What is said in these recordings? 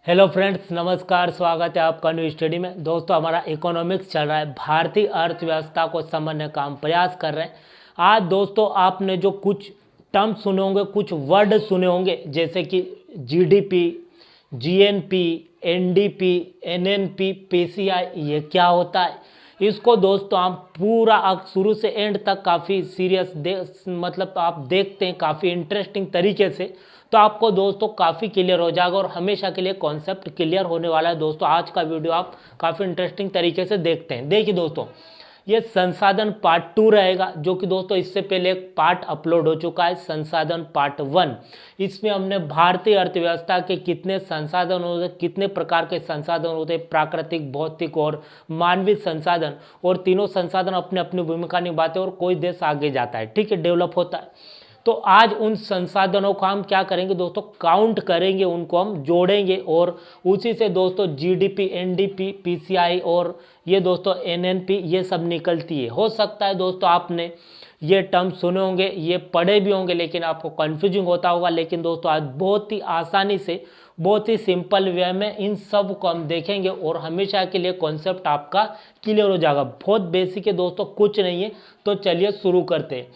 Hello friends, नमस्कार। स्वागत है आपका न्यू स्टडी में। दोस्तों, हमारा इकोनॉमिक्स चल रहा है, भारतीय अर्थव्यवस्था को समझने का हम प्रयास कर रहे हैं। आज दोस्तों आपने जो कुछ टर्म सुने होंगे, कुछ वर्ड सुने होंगे, जैसे कि GDP, GNP, NDP, NNP, PCI, ये क्या होता है, इसको दोस्तों आप पूरा शुरू से एंड तक काफ़ी मतलब आप देखते हैं काफ़ी इंटरेस्टिंग तरीके से, तो आपको दोस्तों काफ़ी क्लियर हो जाएगा और हमेशा के लिए कॉन्सेप्ट क्लियर होने वाला है। दोस्तों आज का वीडियो आप काफ़ी इंटरेस्टिंग तरीके से देखते हैं। देखिए दोस्तों, ये संसाधन पार्ट 2 रहेगा, जो कि दोस्तों इससे पहले एक पार्ट अपलोड हो चुका है, संसाधन पार्ट 1। इसमें हमने भारतीय अर्थव्यवस्था के कितने संसाधन होते हैं, कितने प्रकार के संसाधन होते हैं, प्राकृतिक, भौतिक और मानवीय संसाधन, और तीनों संसाधन अपने अपनी भूमिका निभाते हैं और कोई देश आगे जाता है, ठीक है, डेवलप होता है। तो आज उन संसाधनों को हम क्या करेंगे दोस्तों, काउंट करेंगे, उनको हम जोड़ेंगे और उसी से दोस्तों जीडीपी, एनडीपी, पीसीआई और ये दोस्तों एनएनपी, ये सब निकलती है। हो सकता है दोस्तों आपने ये टर्म सुने होंगे, ये पढ़े भी होंगे, लेकिन आपको कंफ्यूजिंग होता होगा। लेकिन दोस्तों आज बहुत ही आसानी से, बहुत ही सिंपल वे में इन सब को हम देखेंगे और हमेशा के लिए कॉन्सेप्ट आपका क्लियर हो जाएगा। बहुत बेसिक है दोस्तों, कुछ नहीं है। तो चलिए शुरू करते हैं।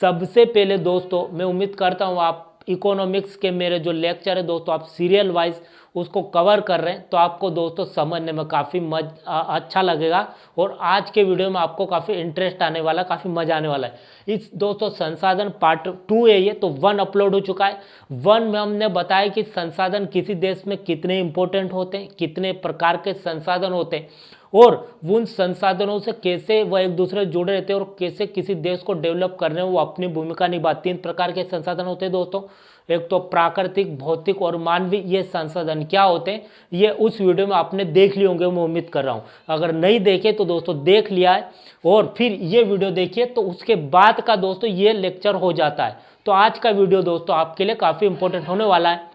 सबसे पहले दोस्तों मैं उम्मीद करता हूँ आप इकोनॉमिक्स के मेरे जो लेक्चर है दोस्तों आप सीरियल वाइज उसको कवर कर रहे हैं, तो आपको दोस्तों समझने में काफ़ी अच्छा लगेगा और आज के वीडियो में आपको काफ़ी इंटरेस्ट आने वाला, काफ़ी मजा आने वाला है। इस दोस्तों संसाधन पार्ट 2 है ये, तो 1 अपलोड हो चुका है। 1 में हमने बताया कि संसाधन किसी देश में कितने इंपॉर्टेंट होते हैं, कितने प्रकार के संसाधन होते हैं और उन संसाधनों से कैसे वह एक दूसरे से जुड़े रहते हैं और कैसे किसी देश को डेवलप करने में वो अपनी भूमिका निभाती है। 3 प्रकार के संसाधन होते हैं दोस्तों, एक तो प्राकृतिक, भौतिक और मानवीय। ये संसाधन क्या होते हैं ये उस वीडियो में आपने देख लिए होंगे, मैं उम्मीद कर रहा हूँ। अगर नहीं देखे तो दोस्तों देख लिया है और फिर ये वीडियो देखिए, तो उसके बाद का दोस्तों ये लेक्चर हो जाता है। तो आज का वीडियो दोस्तों आपके लिए काफ़ी इंपॉर्टेंट होने वाला है।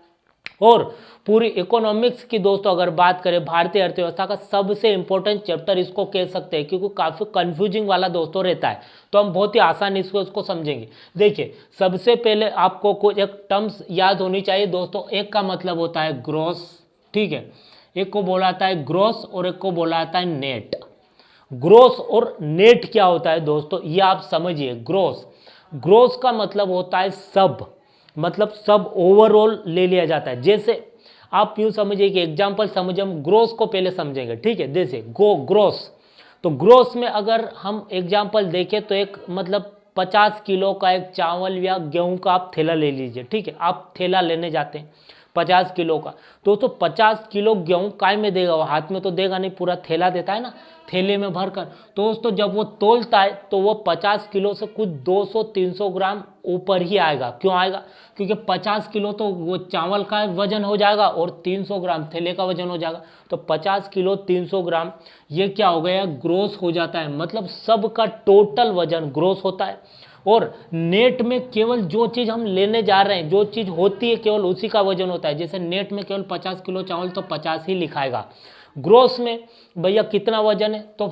और पूरी इकोनॉमिक्स की दोस्तों अगर बात करें, भारतीय अर्थव्यवस्था का सबसे इंपॉर्टेंट चैप्टर इसको कह सकते हैं, क्योंकि काफ़ी कंफ्यूजिंग वाला दोस्तों रहता है, तो हम बहुत ही आसानी से उसको समझेंगे। देखिए, सबसे पहले आपको कुछ एक टर्म्स याद होनी चाहिए दोस्तों। एक का मतलब होता है ग्रॉस, ठीक है, एक को बोला जाता है ग्रॉस और एक को बोला जाता है नेट। ग्रॉस और नेट क्या होता है दोस्तों, ये आप समझिए। ग्रॉस का मतलब होता है सब, मतलब सब ओवरऑल ले लिया जाता है। जैसे आप यूँ समझिए कि एग्जाम्पल समझिए, हम ग्रोस को पहले समझेंगे, ठीक है। जैसे ग्रोस, तो ग्रोस में अगर हम एग्जाम्पल देखें तो एक मतलब 50 किलो का एक चावल या गेहूं का आप थैला ले लीजिए, ठीक है। आप थैला लेने जाते हैं 50 किलो का, दोस्तों 50 किलो गेहूं काय में देगा, वो हाथ में तो देगा नहीं, पूरा थैला देता है ना, थैले में भरकर। तो दोस्तों जब वो तोलता है तो वो 50 किलो से कुछ 200-300 ग्राम ऊपर ही आएगा। क्यों आएगा, क्योंकि 50 किलो तो वो चावल का वजन हो जाएगा और 300 ग्राम थैले का वजन हो जाएगा। तो 50 किलो 300 ग्राम ये क्या हो गया, ग्रोस हो जाता है, मतलब सबका टोटल वजन ग्रोस होता है। और नेट में केवल जो चीज़ हम लेने जा रहे हैं, जो चीज़ होती है केवल उसी का वजन होता है। जैसे नेट में केवल 50 किलो चावल तो 50 ही लिखाएगा। ग्रोस में भैया कितना वजन है, तो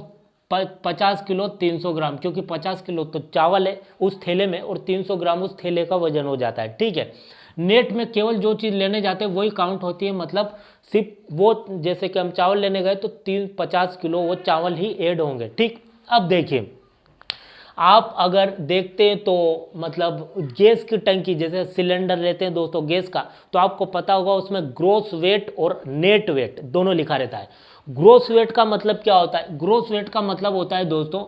50 किलो 300 ग्राम, क्योंकि 50 किलो तो चावल है उस थैले में और 300 ग्राम उस थैले का वजन हो जाता है, ठीक है। नेट में केवल जो चीज़ लेने जाते हैं वही काउंट होती है, मतलब सिर्फ वो, जैसे कि हम चावल लेने गए तो 50 किलो वो चावल ही ऐड होंगे, ठीक। अब देखिए, आप अगर देखते हैं तो मतलब गैस की टंकी, जैसे सिलेंडर लेते हैं दोस्तों गैस का, तो आपको पता होगा उसमें ग्रोस वेट और नेट वेट दोनों लिखा रहता है। ग्रोस वेट का मतलब क्या होता है, ग्रोस वेट का मतलब होता है दोस्तों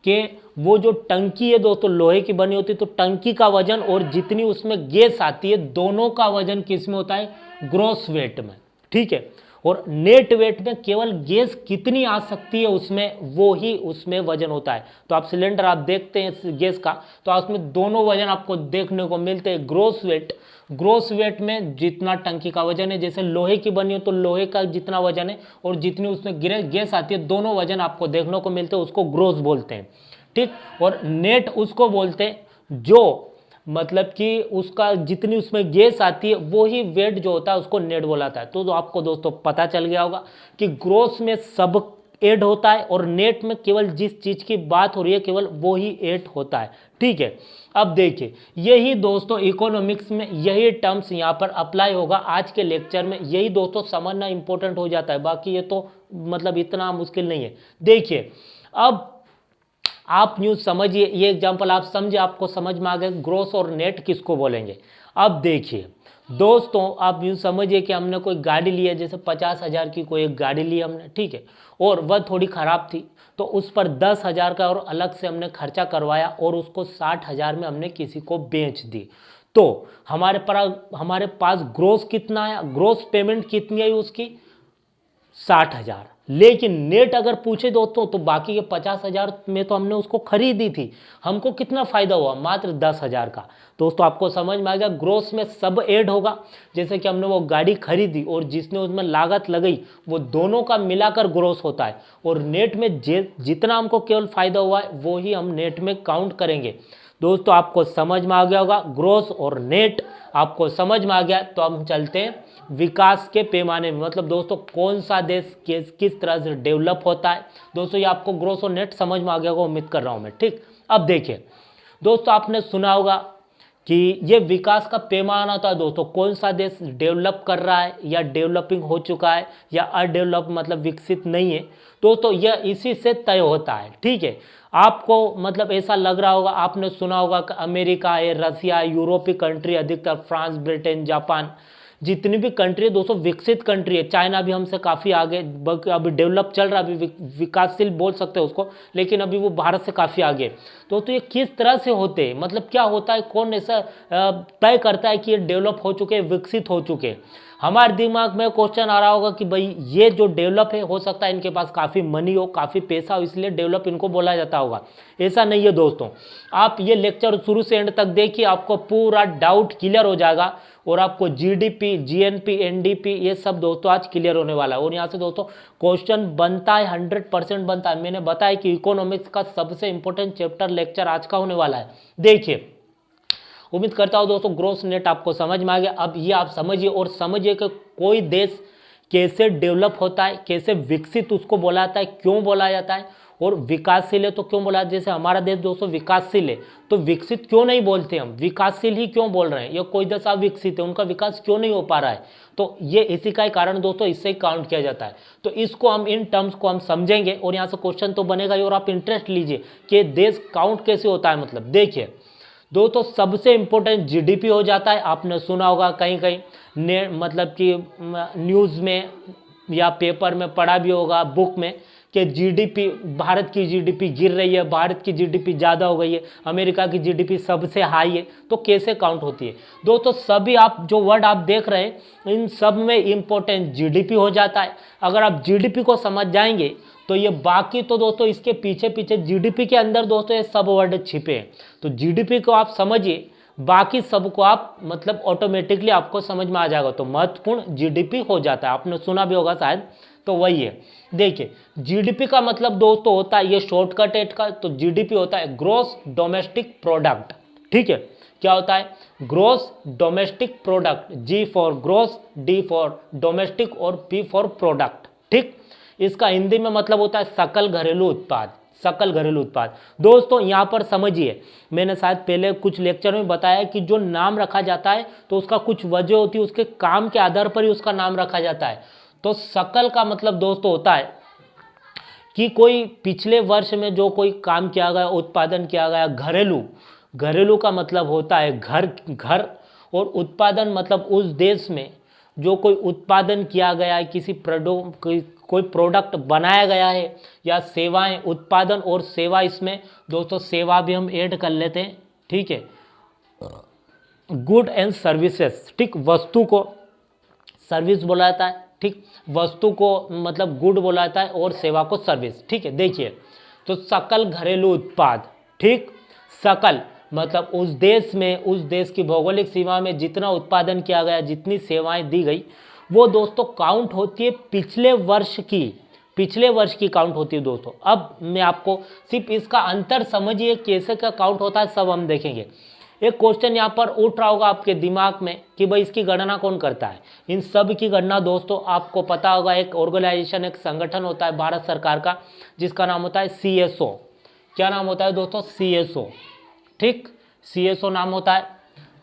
कि वो जो टंकी है दोस्तों लोहे की बनी होती है, तो टंकी का वजन और जितनी उसमें गैस आती है दोनों का वजन किस में होता है, ग्रोस वेट में, ठीक है। और नेट वेट में केवल गैस कितनी आ सकती है उसमें, वो ही उसमें वजन होता है। तो आप सिलेंडर आप देखते हैं गैस का, तो उसमें दोनों वजन आपको देखने को मिलते हैं। ग्रोस वेट में जितना टंकी का वजन है, जैसे लोहे की बनी हो तो लोहे का जितना वजन है और जितनी उसमें गैस आती है दोनों वजन आपको देखने को मिलते हैं, उसको ग्रोस बोलते हैं, ठीक। और नेट उसको बोलते हैं जो मतलब कि उसका जितनी उसमें गैस आती है वो ही वेट जो होता है उसको नेट बोलाता है। तो आपको दोस्तों पता चल गया होगा कि ग्रोस में सब ऐड होता है और नेट में केवल जिस चीज़ की बात हो रही है केवल वो ही ऐड होता है। ठीक है, अब देखिए यही दोस्तों इकोनॉमिक्स में यही टर्म्स यहाँ पर अप्लाई होगा। आज के लेक्चर में यही दोस्तों समझना इंपॉर्टेंट हो जाता है, बाकी ये तो मतलब इतना मुश्किल नहीं है। देखिए अब आप न्यूज़ समझिए, ये एग्जाम्पल आप समझे, आपको समझ में आ गया ग्रोस और नेट किसको बोलेंगे। अब देखिए दोस्तों आप यूँ समझिए कि हमने कोई गाड़ी ली है, जैसे 50,000 की कोई एक गाड़ी ली हमने, ठीक है, और वह थोड़ी ख़राब थी तो उस पर 10,000 का और अलग से हमने खर्चा करवाया और उसको 60,000 में हमने किसी को बेच दी। तो हमारे पास ग्रोस कितना आया, ग्रोस पेमेंट कितनी आई उसकी 60,000। लेकिन नेट अगर पूछे दोस्तों तो बाकी के 50,000 में तो हमने उसको खरीदी थी, हमको कितना फायदा हुआ, मात्र 10,000 का। दोस्तों आपको समझ में आ गया, ग्रोस में सब ऐड होगा। जैसे कि हमने वो गाड़ी खरीदी और जिसने उसमें लागत लगाई वो दोनों का मिलाकर ग्रोस होता है, और नेट में जितना हमको केवल फायदा हुआ है वो ही हम नेट में काउंट करेंगे। दोस्तों आपको समझ में आ गया होगा, ग्रोस और नेट आपको समझ में आ गया। तो हम चलते हैं विकास के पैमाने में, मतलब दोस्तों कौन सा देश किस तरह से डेवलप होता है। दोस्तों ये आपको ग्रोस और नेट समझ में आ गया होगा, उम्मीद कर रहा हूँ मैं। ठीक, अब देखिए दोस्तों आपने सुना होगा कि ये विकास का पैमाना होता है दोस्तों, कौन सा देश डेवलप कर रहा है या डेवलपिंग हो चुका है या अडेवलप मतलब विकसित नहीं है। दोस्तों यह इसी से तय होता है। ठीक है, आपको मतलब ऐसा लग रहा होगा, आपने सुना होगा कि अमेरिका है, रसिया, यूरोपीय कंट्री, अधिकतर फ्रांस, ब्रिटेन, जापान, जितनी भी कंट्री है दोस्तों विकसित कंट्री है। चाइना भी हमसे काफ़ी आगे, अभी डेवलप चल रहा है, अभी विकासशील बोल सकते हैं उसको, लेकिन अभी वो भारत से काफ़ी आगे। तो ये किस तरह से होते हैं, मतलब क्या होता है, कौन ऐसा तय करता है कि ये डेवलप हो चुके हैं, विकसित हो चुके हैं। हमारे दिमाग में क्वेश्चन आ रहा होगा कि भाई ये जो डेवलप है, हो सकता है इनके पास काफ़ी मनी हो, काफ़ी पैसा हो, इसलिए डेवलप इनको बोला जाता होगा। ऐसा नहीं है दोस्तों, आप ये लेक्चर शुरू से एंड तक देखिए, आपको पूरा डाउट क्लियर हो जाएगा और आपको जीडीपी, जीएनपी, एनडीपी ये सब दोस्तों आज क्लियर होने वाला है। और यहाँ से दोस्तों क्वेश्चन बनता है, 100% बनता है। मैंने बताया कि इकोनॉमिक्स का सबसे इंपॉर्टेंट चैप्टर लेक्चर आज का होने वाला है। देखिए उम्मीद करता हूँ दोस्तों ग्रोस नेट आपको समझ में आ गया। अब ये आप समझिए और समझिए कि कोई देश कैसे डेवलप होता है, कैसे विकसित उसको बोला जाता है, क्यों बोला जाता है, और विकासशील है तो क्यों बोला। जैसे हमारा देश दोस्तों विकासशील है तो विकसित क्यों नहीं बोलते, हम विकासशील ही क्यों बोल रहे हैं। या कोई देश अविकसित है, उनका विकास क्यों नहीं हो पा रहा है, तो ये इसी का ही कारण दोस्तों, इससे ही काउंट किया जाता है। तो इसको हम इन टर्म्स को हम समझेंगे और यहाँ से क्वेश्चन तो बनेगा ही, और आप इंटरेस्ट लीजिए कि देश काउंट कैसे होता है। मतलब देखिए दोस्तों सबसे इंपॉर्टेंट जीडीपी हो जाता है। आपने सुना होगा कहीं कहीं मतलब कि न्यूज़ में या पेपर में पढ़ा भी होगा, बुक में, कि जीडीपी, भारत की जीडीपी गिर रही है, भारत की जीडीपी ज़्यादा हो गई है, अमेरिका की जीडीपी सबसे हाई है। तो कैसे काउंट होती है दोस्तों, सभी आप जो वर्ड आप देख रहे हैं इन सब में इंपॉर्टेंट जीडीपी हो जाता है। अगर आप जीडीपी को समझ जाएंगे तो ये बाकी तो दोस्तों इसके पीछे पीछे जीडीपी के अंदर दोस्तों ये सब वर्ड छिपे हैं। तो जीडीपी को आप समझिए, बाकी सबको आप मतलब ऑटोमेटिकली आपको समझ में आ जाएगा। तो महत्वपूर्ण जीडीपी हो जाता है, आपने सुना भी होगा शायद, तो वही है। देखिए जीडीपी का मतलब दोस्तों होता है, ये शॉर्टकट है का, तो जीडीपी होता है ग्रॉस डोमेस्टिक प्रोडक्ट। ठीक है, क्या होता है, gross domestic product, G for gross, D for domestic और पी फॉर प्रोडक्ट। ठीक, इसका हिंदी में मतलब होता है सकल घरेलू उत्पाद, सकल घरेलू उत्पाद। दोस्तों यहाँ पर समझिए, मैंने शायद पहले कुछ लेक्चर में बताया कि जो नाम रखा जाता है तो उसका कुछ वजह होती है, उसके काम के आधार पर ही उसका नाम रखा जाता है। तो सकल का मतलब दोस्तों होता है कि कोई पिछले वर्ष में जो कोई काम किया गया, उत्पादन किया गया। घरेलू, घरेलू का मतलब होता है घर, और उत्पादन मतलब उस देश में जो कोई उत्पादन किया गया है, किसी कोई प्रोडक्ट बनाया गया है, या सेवाएं, उत्पादन और सेवा, इसमें दोस्तों सेवा भी हम ऐड कर लेते हैं। ठीक है, गुड एंड सर्विसेज। ठीक, वस्तु को सर्विस बोला जाता है, ठीक, वस्तु को मतलब गुड बोला जाता है और सेवा को सर्विस। ठीक है, देखिए तो सकल घरेलू उत्पाद, ठीक, सकल मतलब उस देश में, उस देश की भौगोलिक सीमा में जितना उत्पादन किया गया, जितनी सेवाएं दी गई, वो दोस्तों काउंट होती है पिछले वर्ष की काउंट होती है दोस्तों। अब मैं आपको सिर्फ इसका अंतर समझिए कैसे का काउंट होता है, सब हम देखेंगे। एक क्वेश्चन यहाँ पर उठ रहा होगा आपके दिमाग में कि भाई इसकी गणना कौन करता है। इन सब की गणना दोस्तों आपको पता होगा, एक ऑर्गेनाइजेशन, एक संगठन होता है भारत सरकार का, जिसका नाम होता है CSO। क्या नाम होता है दोस्तों? CSO। ठीक, CSO नाम होता है,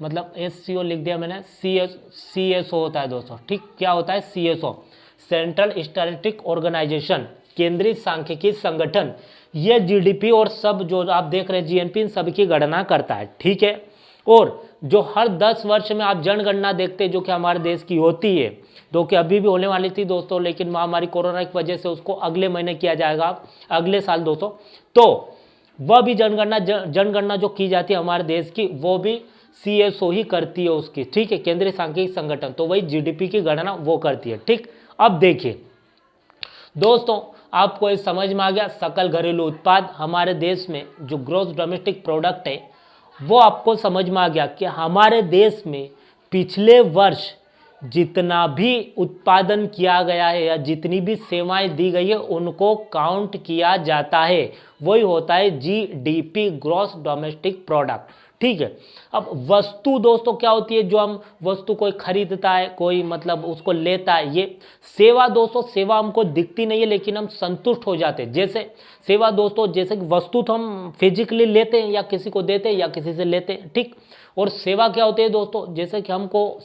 मतलब SCO लिख दिया मैंने, CSO होता है दोस्तों। ठीक, क्या होता है? CSO, सेंट्रल स्टैटिस्टिक ऑर्गेनाइजेशन, केंद्रीय सांख्यिकी संगठन। ये GDP और सब जो आप देख रहे हैं GNP, इन सब की गणना करता है। ठीक है, और जो हर 10 वर्ष में आप जनगणना देखते हैं जो कि हमारे देश की होती है, जो कि अभी भी होने वाली थी दोस्तों, लेकिन महामारी कोरोना की वजह से उसको अगले महीने किया जाएगा, अगले साल दोस्तों। तो वह भी जनगणना जो की जाती है हमारे देश की, वो भी CSO ही करती है उसकी। ठीक है, केंद्रीय सांख्यिकी संगठन, तो वही GDP की गणना वो करती है। ठीक, अब देखिए दोस्तों, आपको ये समझ में आ गया, सकल घरेलू उत्पाद हमारे देश में जो ग्रॉस डोमेस्टिक प्रोडक्ट है, वो आपको समझ में आ गया कि हमारे देश में पिछले वर्ष जितना भी उत्पादन किया गया है या जितनी भी सेवाएं दी गई है उनको काउंट किया जाता है, वही होता है GDP, ग्रॉस डोमेस्टिक प्रोडक्ट। ठीक है, अब वस्तु दोस्तों क्या होती है? जो हम वस्तु कोई खरीदता है, कोई मतलब उसको लेता है। ये सेवा दोस्तों, सेवा हमको दिखती नहीं है लेकिन हम संतुष्ट हो जाते हैं। जैसे सेवा दोस्तों, जैसे कि वस्तु तो हम फिजिकली लेते हैं या किसी को देते हैं या किसी से लेते हैं। ठीक, और सेवा क्या होती है दोस्तों? जैसे कि हमको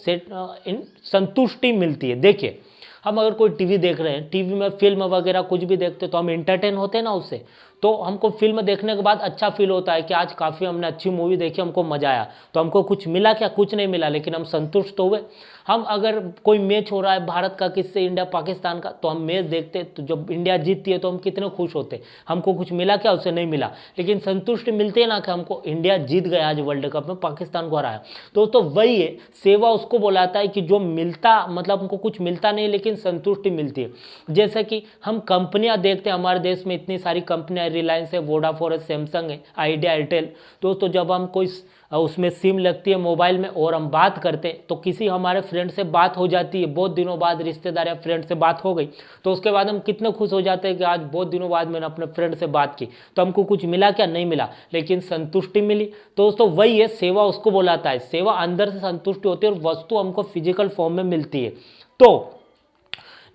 संतुष्टि मिलती है। देखिए, हम अगर कोई टीवी देख रहे हैं, टीवी में फिल्म वगैरह कुछ भी देखते हैं तो हम एंटरटेन होते हैं ना उससे, तो हमको फिल्म देखने के बाद अच्छा फील होता है कि आज काफ़ी हमने अच्छी मूवी देखी, हमको मजा आया। तो हमको कुछ मिला क्या? कुछ नहीं मिला, लेकिन हम संतुष्ट तो हुए। हम अगर कोई मैच हो रहा है भारत का, किससे, इंडिया पाकिस्तान का, तो हम मैच देखते तो जब इंडिया जीतती है तो हम कितने खुश होते। हमको कुछ मिला क्या? उससे नहीं मिला, लेकिन संतुष्टि मिलती है ना कि हमको इंडिया जीत गया आज वर्ल्ड कप में, पाकिस्तान को हराया। दोस्तों वही है सेवा, उसको बुलाता है कि जो मिलता, मतलब हमको कुछ मिलता नहीं लेकिन संतुष्टि मिलती है। जैसे कि हम कंपनियां देखते हैं, हमारे देश में इतनी सारी कंपनियां, रिलायंस है, वोडाफोन है, सैमसंग है, आइडिया, एयरटेल। दोस्तों जब हम कोई उसमें सिम लगती है मोबाइल में और हम बात करते हैं तो किसी हमारे फ्रेंड से बात हो जाती है, बहुत दिनों बाद रिश्तेदार या फ्रेंड से बात हो गई, तो उसके बाद हम कितने खुश हो जाते हैं कि आज बहुत दिनों बाद मैंने अपने फ्रेंड से बात की। तो हमको कुछ मिला क्या? नहीं मिला, लेकिन संतुष्टि मिली। तो दोस्तों वही है सेवा, उसको बुलाता है। सेवा अंदर से संतुष्टि होती है और वस्तु हमको फिजिकल फॉर्म में मिलती है। तो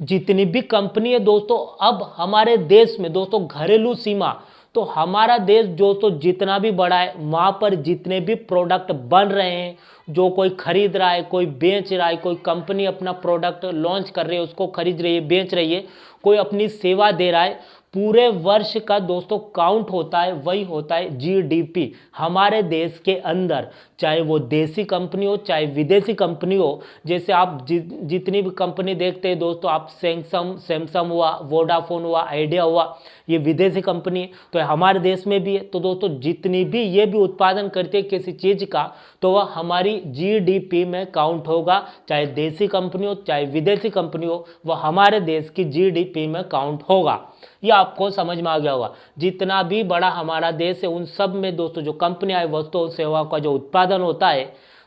जितनी भी कंपनी है दोस्तों, अब हमारे देश में दोस्तों घरेलू सीमा, तो हमारा देश दोस्तों जितना भी बड़ा है, वहाँ पर जितने भी प्रोडक्ट बन रहे हैं, जो कोई खरीद रहा है, कोई बेच रहा है, कोई कंपनी अपना प्रोडक्ट लॉन्च कर रही है, उसको खरीद रही है, बेच रही है, कोई अपनी सेवा दे रहा है, पूरे वर्ष का दोस्तों काउंट होता है, वही होता है GDP हमारे देश के अंदर। चाहे वो देसी कंपनी हो चाहे विदेशी कंपनी हो, जैसे आप जितनी भी कंपनी देखते हैं दोस्तों, आप सैमसंग हुआ, वोडाफोन हुआ, आइडिया हुआ, ये विदेशी कंपनी है, तो हमारे देश में भी है। तो दोस्तों जितनी भी ये भी उत्पादन करती है किसी चीज़ का, तो वह हमारी GDP में काउंट होगा। चाहे देसी कंपनी हो चाहे विदेशी कंपनी हो, वह हमारे देश की GDP में काउंट होगा। ये आपको समझ में आ गया होगा। जितना भी बड़ा हमारा देश है, उन सब में दोस्तों जो कंपनियां है, वस्तु और सेवाओं का जो उत्पादन होता है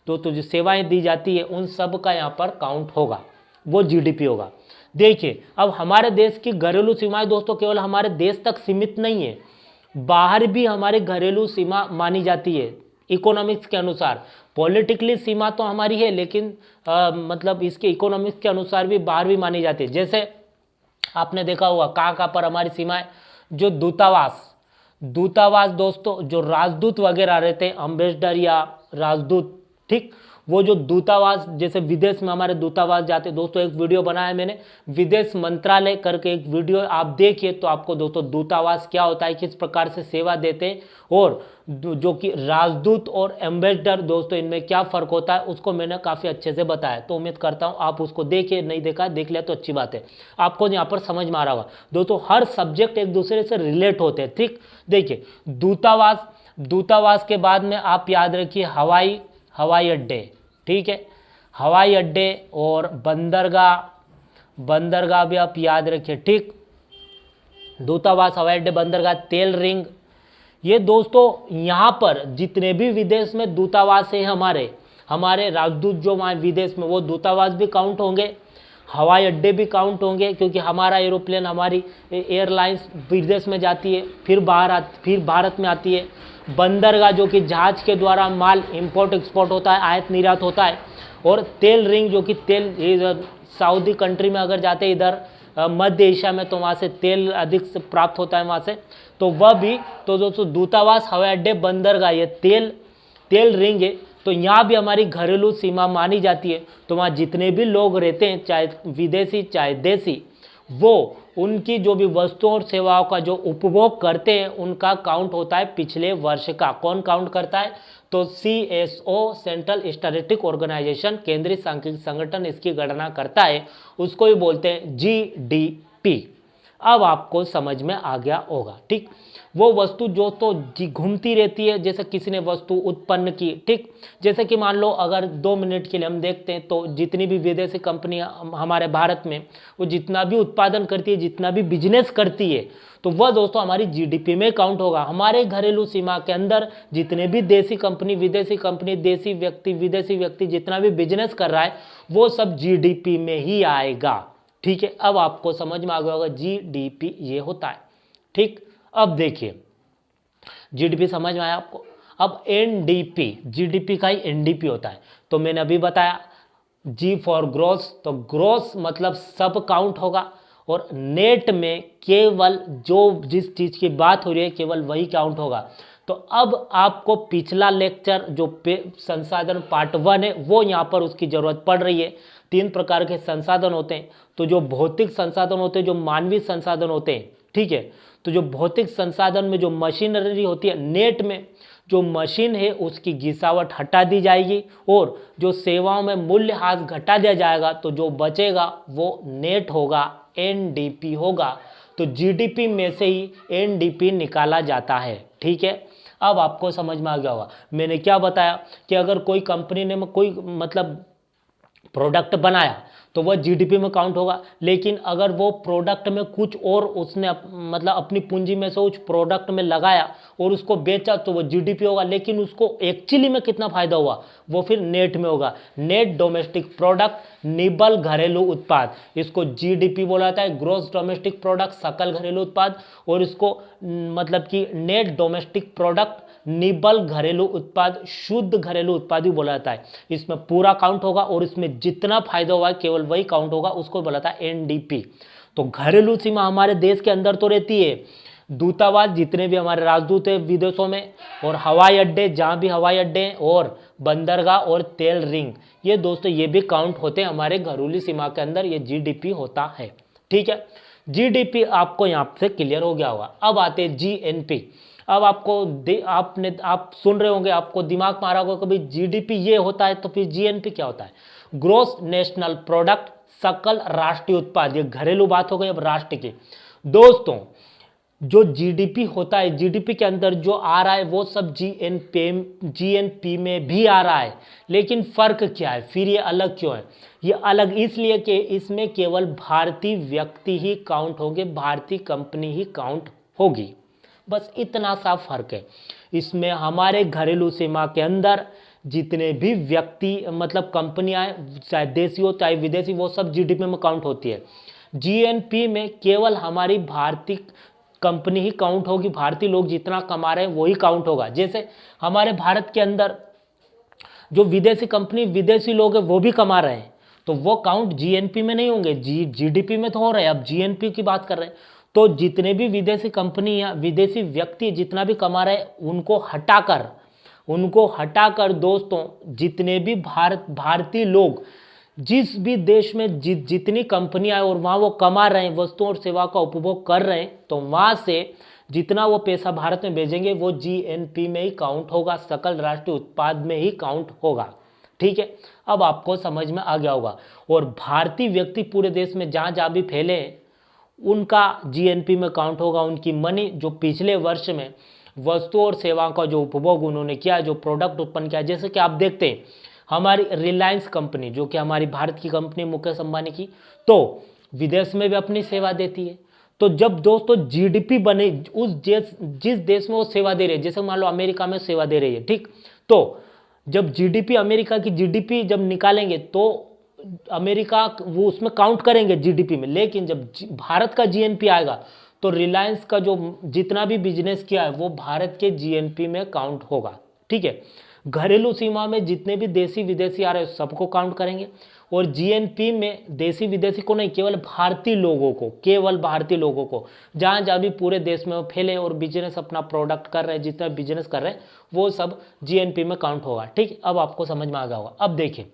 दोस्तों, जो सेवाएं दी जाती है, उन सब का यहाँ पर काउंट होगा, वो GDP होगा। देखिए, अब हमारे देश की घरेलू सीमाएं दोस्तों केवल हमारे देश तक सीमित नहीं है, बाहर भी हमारी घरेलू सीमा मानी जाती है। इकोनॉमिक्स के अनुसार, पॉलिटिकली सीमा तो हमारी है, लेकिन मतलब इसके इकोनॉमिक्स के अनुसार भी बाहर भी मानी जाती है। जैसे आपने देखा होगा कहाँ पर हमारी सीमाएं, जो दूतावास दोस्तों, जो राजदूत वगैरह रहते हैं, अम्बेसडर या राजदूत, ठीक, वो जो दूतावास, जैसे विदेश में हमारे दूतावास जाते हैं दोस्तों, एक वीडियो बनाया मैंने, विदेश मंत्रालय करके एक वीडियो, आप देखिए तो आपको दोस्तों दूतावास क्या होता है, किस प्रकार से सेवा देते हैं, और जो कि राजदूत और एम्बेसडर दोस्तों, इनमें क्या फ़र्क होता है, उसको मैंने काफ़ी अच्छे से बताया। तो उम्मीद करता हूँ आप उसको देखिए, नहीं देखा देख लिया तो अच्छी बात है, आपको यहाँ पर समझ में आ रहा होगा। दोस्तों हर सब्जेक्ट एक दूसरे से रिलेट होते हैं, ठीक। देखिए दूतावास के बाद में आप याद रखिए हवाई अड्डे, ठीक है, हवाई अड्डे और बंदरगाह भी आप याद रखिए, ठीक। दूतावास, हवाई अड्डे, बंदरगाह, तेल रिंग, ये दोस्तों यहाँ पर जितने भी विदेश में दूतावास है, हमारे राजदूत जो वहाँ विदेश में, वो दूतावास भी काउंट होंगे। हवाई अड्डे भी काउंट होंगे, क्योंकि हमारा एरोप्लेन, हमारी एयरलाइंस विदेश में जाती है, फिर फिर भारत में आती है। बंदरगाह जो कि जहाज के द्वारा माल इंपोर्ट एक्सपोर्ट होता है, आयात निर्यात होता है। और तेल रिंग जो कि तेल सऊदी कंट्री में अगर जाते हैं, इधर मध्य एशिया में, तो वहाँ से तेल अधिक से प्राप्त होता है वहाँ से, तो वह भी। तो दोस्तों दूतावास, हवाई अड्डे, बंदरगाह, ये तेल रिंग है। तो यहाँ भी हमारी घरेलू सीमा मानी जाती है। तो वहाँ जितने भी लोग रहते हैं, चाहे विदेशी चाहे देसी, वो उनकी जो भी वस्तुओं और सेवाओं का जो उपभोग करते हैं, उनका काउंट होता है पिछले वर्ष का। कौन काउंट करता है? तो CSO, सेंट्रल स्टैटिस्टिक्स ऑर्गेनाइजेशन, केंद्रीय सांख्यिकी संगठन, इसकी गणना करता है। उसको भी बोलते हैं GDP। अब आपको समझ में आ गया होगा, ठीक। वो वस्तु जो तो घूमती रहती है, जैसे किसी ने वस्तु उत्पन्न की, ठीक। जैसे कि मान लो अगर 2 मिनट के लिए हम देखते हैं, तो जितनी भी विदेशी कंपनियां हमारे भारत में, वो जितना भी उत्पादन करती है, जितना भी बिजनेस करती है, तो वह दोस्तों हमारी GDP में काउंट होगा। हमारे घरेलू सीमा के अंदर जितने भी देसी कंपनी, विदेशी कंपनी, देसी व्यक्ति, विदेशी व्यक्ति जितना भी बिजनेस कर रहा है, वो सब GDP में ही आएगा, ठीक है। अब आपको समझ में आ गया होगा GDP ये होता है, ठीक। अब देखिए, GDP समझ में आया आपको। अब NDP, GDP का ही NDP होता है। तो मैंने अभी बताया G फॉर ग्रोस, तो ग्रोस मतलब सब काउंट होगा, और नेट में केवल जो जिस चीज़ की बात हो रही है केवल वही काउंट होगा। तो अब आपको पिछला लेक्चर जो संसाधन पार्ट 1 है, वो यहाँ पर उसकी ज़रूरत पड़ रही है। 3 प्रकार के संसाधन होते हैं। तो जो भौतिक संसाधन होते हैं, जो मानवीय संसाधन होते हैं, ठीक है। तो जो भौतिक संसाधन में जो मशीनरी होती है, नेट में जो मशीन है उसकी घिसावट हटा दी जाएगी, और जो सेवाओं में मूल्यह्रास घटा दिया जाएगा, तो जो बचेगा वो नेट होगा, NDP होगा। तो GDP में से ही NDP निकाला जाता है, ठीक है। अब आपको समझ में आ गया होगा। मैंने क्या बताया कि अगर कोई कंपनी ने कोई मतलब प्रोडक्ट बनाया, तो वह GDP में काउंट होगा। लेकिन अगर वो प्रोडक्ट में कुछ और उसने मतलब अपनी पूंजी में से उस प्रोडक्ट में लगाया और उसको बेचा, तो वो GDP होगा। लेकिन उसको एक्चुअली में कितना फायदा हुआ, वो फिर नेट में होगा। नेट डोमेस्टिक प्रोडक्ट, निबल घरेलू उत्पाद, इसको GDP बोला जाता है, ग्रोस डोमेस्टिक प्रोडक्ट, सकल घरेलू उत्पाद। और इसको मतलब कि नेट डोमेस्टिक प्रोडक्ट, निबल घरेलू उत्पाद, शुद्ध घरेलू उत्पाद भी बोला जाता है। इसमें पूरा काउंट होगा, और इसमें जितना फायदा हुआ है केवल वही काउंट होगा, उसको बोला था NDP। तो घरेलू सीमा हमारे देश के अंदर तो रहती है, दूतावास जितने भी हमारे राजदूत है विदेशों में, और हवाई अड्डे जहाँ भी हवाई अड्डे हैं, और बंदरगाह और तेल रिंग, ये दोस्तों ये भी काउंट होते हैं हमारे घरेलू सीमा के अंदर। ये GDP होता है, ठीक है। GDP आपको यहाँ से क्लियर हो गया होगा। अब आते हैं GNP। अब आप सुन रहे होंगे, आपको दिमाग में आ रहा होगा कभी GDP ये होता है, तो फिर GNP क्या होता है? ग्रोस नेशनल प्रोडक्ट, सकल राष्ट्रीय उत्पाद। ये घरेलू बात हो गई। अब राष्ट्र की दोस्तों, जो GDP होता है, GDP के अंदर जो आ रहा है वो सब GNP में भी आ रहा है। लेकिन फर्क क्या है, फिर ये अलग क्यों है? ये अलग इसलिए कि इसमें केवल भारतीय व्यक्ति ही काउंट होंगे, भारतीय कंपनी ही काउंट होगी, बस इतना सा फर्क है। इसमें हमारे घरेलू सीमा के अंदर जितने भी व्यक्ति मतलब कंपनियां, चाहे देसी हो चाहे विदेशी, वो सब GDP में काउंट होती है। GNP में केवल हमारी भारतीय कंपनी ही काउंट होगी, भारतीय लोग जितना कमा रहे हैं वही काउंट होगा। जैसे हमारे भारत के अंदर जो विदेशी कंपनी, विदेशी लोग हैं वो भी कमा रहे हैं, तो वो काउंट GNP में नहीं होंगे, GDP में तो हो रहे हैं। अब GNP की बात कर रहे हैं, तो जितने भी विदेशी कंपनी या विदेशी व्यक्ति जितना भी कमा रहे हैं, उनको हटाकर दोस्तों जितने भी भारतीय लोग जिस भी देश में जितनी कंपनियां हैं और वहाँ वो कमा रहे हैं, वस्तुओं और सेवा का उपभोग कर रहे हैं, तो वहाँ से जितना वो पैसा भारत में भेजेंगे वो GNP में ही काउंट होगा, सकल राष्ट्रीय उत्पाद में ही काउंट होगा, ठीक है। अब आपको समझ में आ गया होगा। और भारतीय व्यक्ति पूरे देश में जहाँ जहाँ भी फैले हैं उनका GNP में काउंट होगा। उनकी मनी जो पिछले वर्ष में वस्तुओं और सेवाओं का जो उपभोग उन्होंने किया, जो प्रोडक्ट उत्पन्न किया, जैसे कि आप देखते हैं हमारी रिलायंस कंपनी जो कि हमारी भारत की कंपनी मुकेश अंबानी की, तो विदेश में भी अपनी सेवा देती है। तो जब दोस्तों GDP बने उस जिस देश में वो सेवा दे रही है, जैसे मान लो अमेरिका में सेवा दे रही है, ठीक, तो जब GDP अमेरिका की GDP जब निकालेंगे तो अमेरिका वो उसमें काउंट करेंगे जीडीपी में, लेकिन जब भारत का जीएनपी आएगा तो रिलायंस का जो जितना भी बिजनेस किया है वो भारत के जीएनपी में काउंट होगा। ठीक है, घरेलू सीमा में जितने भी देसी विदेशी आ रहे हैं सबको काउंट करेंगे, और जीएनपी में देसी विदेशी को नहीं, केवल भारतीय लोगों को, केवल भारतीय लोगों को, जहाँ जहाँ भी पूरे देश में वो फैले और बिजनेस अपना प्रोडक्ट कर रहे हैं, जितना बिजनेस कर रहे हैं वो सब जीएनपी में काउंट होगा। ठीक, अब आपको समझ में आ गया होगा। अब देखिए,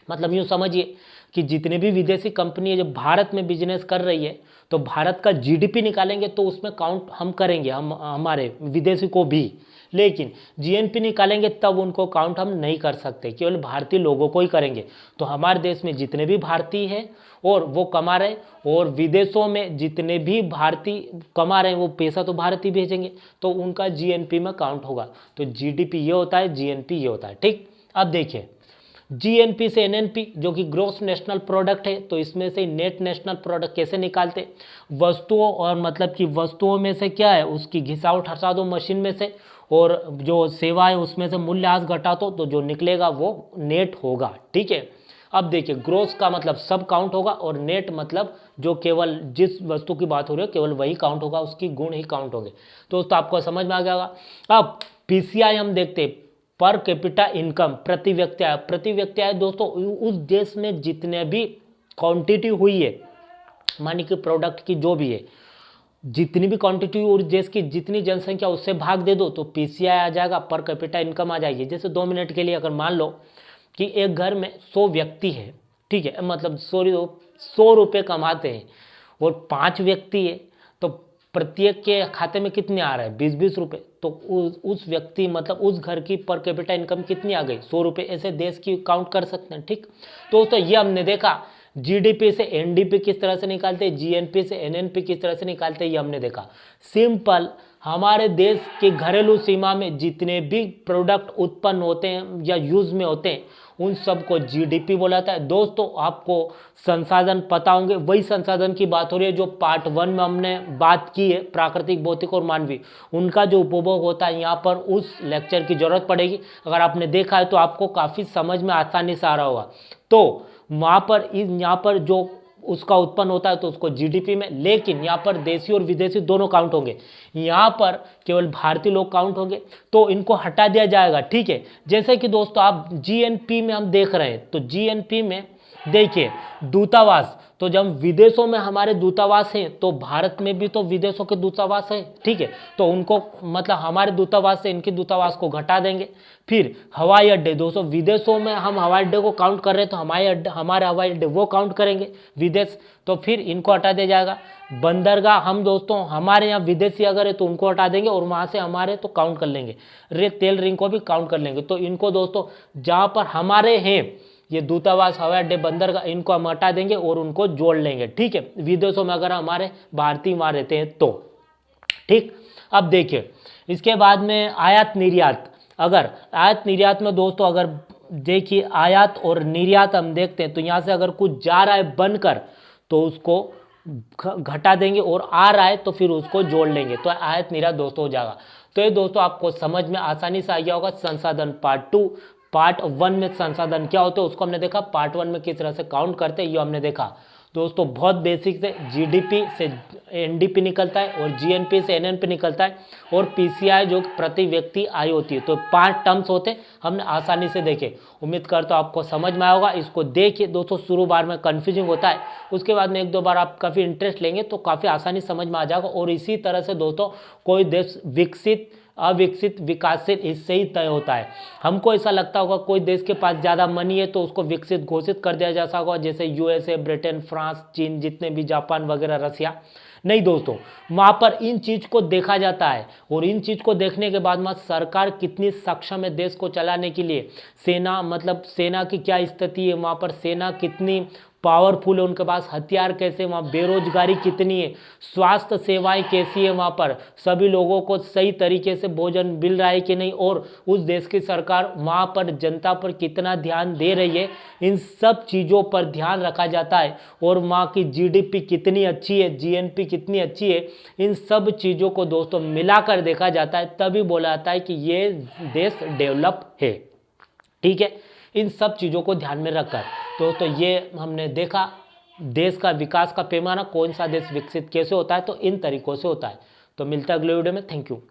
मतलब यूँ समझिए कि जितने भी विदेशी कंपनी है जब भारत में बिजनेस कर रही है तो भारत का जीडीपी निकालेंगे तो उसमें काउंट हम करेंगे, हम हमारे विदेशी को भी, लेकिन जीएनपी निकालेंगे तब उनको काउंट हम नहीं कर सकते, केवल भारतीय लोगों को ही करेंगे। तो हमारे देश में जितने भी भारतीय हैं और वो कमा रहे, और विदेशों में जितने भी भारतीय कमा रहे हैं वो पैसा तो भारत ही भेजेंगे, तो उनका जीएनपी में काउंट होगा। तो जीडीपी ये होता है, जीएनपी ये होता है। ठीक, अब देखिए, जीएनपी से एनएनपी जो कि ग्रॉस नेशनल प्रोडक्ट है, तो इसमें से नेट नेशनल प्रोडक्ट कैसे निकालते, वस्तुओं और मतलब कि वस्तुओं में से क्या है उसकी घिसावट हटा दो मशीन में से, और जो सेवा है उसमें से मूल्यह्रास घटा दो, तो जो निकलेगा वो नेट होगा। ठीक है, अब देखिए, ग्रोस का मतलब सब काउंट होगा, और नेट मतलब जो केवल जिस वस्तु की बात हो रही है केवल वही काउंट होगा, उसकी गुण ही काउंट होंगे। दोस्तों आपको समझ में आ गया होगा। अब पीसीआई हम देखते हैं, पर कैपिटा इनकम, प्रति व्यक्ति आय। प्रति व्यक्ति आय दोस्तों उस देश में जितने भी क्वांटिटी हुई है, मानी कि प्रोडक्ट की जो भी है, जितनी भी क्वांटिटी और देश की जितनी जनसंख्या उससे भाग दे दो तो पीसीआई आ जाएगा, पर कैपिटा इनकम आ जाएगी। जैसे 2 मिनट के लिए अगर मान लो कि एक घर में 100 व्यक्ति है, ठीक है, मतलब 100 रुपये कमाते हैं और 5 व्यक्ति है, तो प्रत्येक के खाते में कितने आ रहे हैं, 20-20 रुपये, तो उस व्यक्ति मतलब उस घर की पर कैपिटा इनकम कितनी आ गई, 100 रुपये। ऐसे देश की काउंट कर सकते हैं। ठीक, दोस्तों ये हमने देखा जीडीपी से एनडीपी किस तरह से निकालते हैं, जीएनपी से एनएनपी किस तरह से निकालते हैं, ये हमने देखा। सिंपल, हमारे देश के घरेलू सीमा में जितने भी प्रोडक्ट उत्पन्न होते हैं या यूज में होते हैं उन सबको जीडीपी बोला जाता है। दोस्तों आपको संसाधन पता होंगे, वही संसाधन की बात हो रही है जो पार्ट 1 में हमने बात की है, प्राकृतिक, भौतिक और मानवीय, उनका जो उपभोग होता है, यहाँ पर उस लेक्चर की जरूरत पड़ेगी। अगर आपने देखा है तो आपको काफ़ी समझ में आसानी से आ रहा होगा। तो वहाँ पर यहाँ पर जो उसका उत्पन्न होता है तो उसको जीडीपी में, लेकिन यहाँ पर देशी और विदेशी दोनों काउंट होंगे। यहाँ पर केवल भारतीय लोग काउंट होंगे तो इनको हटा दिया जाएगा। ठीक है, जैसे कि दोस्तों आप जीएनपी में हम देख रहे हैं, तो जीएनपी में देखिए दूतावास, तो जब विदेशों में हमारे दूतावास हैं तो भारत में भी तो विदेशों के दूतावास हैं। ठीक है, तो उनको मतलब हमारे दूतावास से इनके दूतावास को घटा देंगे। फिर हवाई अड्डे, दोस्तों विदेशों में हम हवाई अड्डे को काउंट कर रहे हैं तो हमारे हवाई अड्डे वो काउंट करेंगे विदेश, तो फिर इनको हटा दिया जाएगा। बंदरगाह, हम दोस्तों हमारे यहाँ विदेशी अगर है तो उनको हटा देंगे और वहाँ से हमारे तो काउंट कर लेंगे। तेल रिंग को भी काउंट कर लेंगे। तो इनको दोस्तों जहाँ पर हमारे हैं ये दूतावास, हवाई अड्डे, बंदरगाह, इनको हम हटा देंगे और उनको जोड़ लेंगे। ठीक है, विदेशों में अगर हमारे भारतीय वहाँ रहते हैं तो। ठीक, अब देखिए इसके बाद में आयात निर्यात। अगर आयात निर्यात में दोस्तों अगर देखिए आयात और निर्यात हम देखते हैं तो यहाँ से अगर कुछ जा रहा है बनकर तो उसको घटा देंगे, और आ रहा है तो फिर उसको जोड़ लेंगे, तो आयात निर्यात दोस्तों हो जाएगा। तो ये दोस्तों आपको समझ में आसानी से आ गया होगा। संसाधन पार्ट 2, पार्ट 1 में संसाधन क्या होते हैं उसको हमने देखा, पार्ट 1 में किस तरह से काउंट करते हैं ये हमने देखा। दोस्तों बहुत बेसिक से जीडीपी से एनडीपी निकलता है और जीएनपी से एनएनपी निकलता है, और पीसीआई जो प्रति व्यक्ति आय होती है। तो 5 टर्म्स होते हैं, हमने आसानी से देखे। उम्मीद करता हूँ आपको समझ में आया होगा। इसको देखिए दोस्तों, शुरू बार में कन्फ्यूजिंग होता है, उसके बाद में 1-2 बार आप काफ़ी इंटरेस्ट लेंगे तो काफ़ी आसानी समझ में आ जाएगा। और इसी तरह से दोस्तों कोई देश विकसित, अविकसित, विकासशील इससे ही तय होता है। हमको ऐसा लगता होगा कोई देश के पास ज़्यादा मनी है तो उसको विकसित घोषित कर दिया जा सकता होगा, जैसे यूएसए, ब्रिटेन, फ्रांस, चीन, जितने भी, जापान वगैरह, रसिया। नहीं दोस्तों, वहाँ पर इन चीज़ को देखा जाता है, और इन चीज़ को देखने के बाद में सरकार कितनी सक्षम है देश को चलाने के लिए, सेना मतलब सेना की क्या स्थिति है, वहाँ पर सेना कितनी पावरफुल है, उनके पास हथियार कैसे, वहाँ बेरोजगारी कितनी है, स्वास्थ्य सेवाएं कैसी है, वहाँ पर सभी लोगों को सही तरीके से भोजन मिल रहा है कि नहीं, और उस देश की सरकार वहाँ पर जनता पर कितना ध्यान दे रही है, इन सब चीज़ों पर ध्यान रखा जाता है। और वहाँ की जीडीपी कितनी अच्छी है, जीएनपी कितनी अच्छी है, इन सब चीज़ों को दोस्तों मिलाकर देखा जाता है, तभी बोला जाता है कि ये देश डेवलप है। ठीक है, इन सब चीज़ों को ध्यान में रखकर दोस्तों ये हमने देखा देश का विकास का पैमाना, कौन सा देश विकसित कैसे होता है, तो इन तरीकों से होता है। तो मिलता है अगले वीडियो में। Thank you.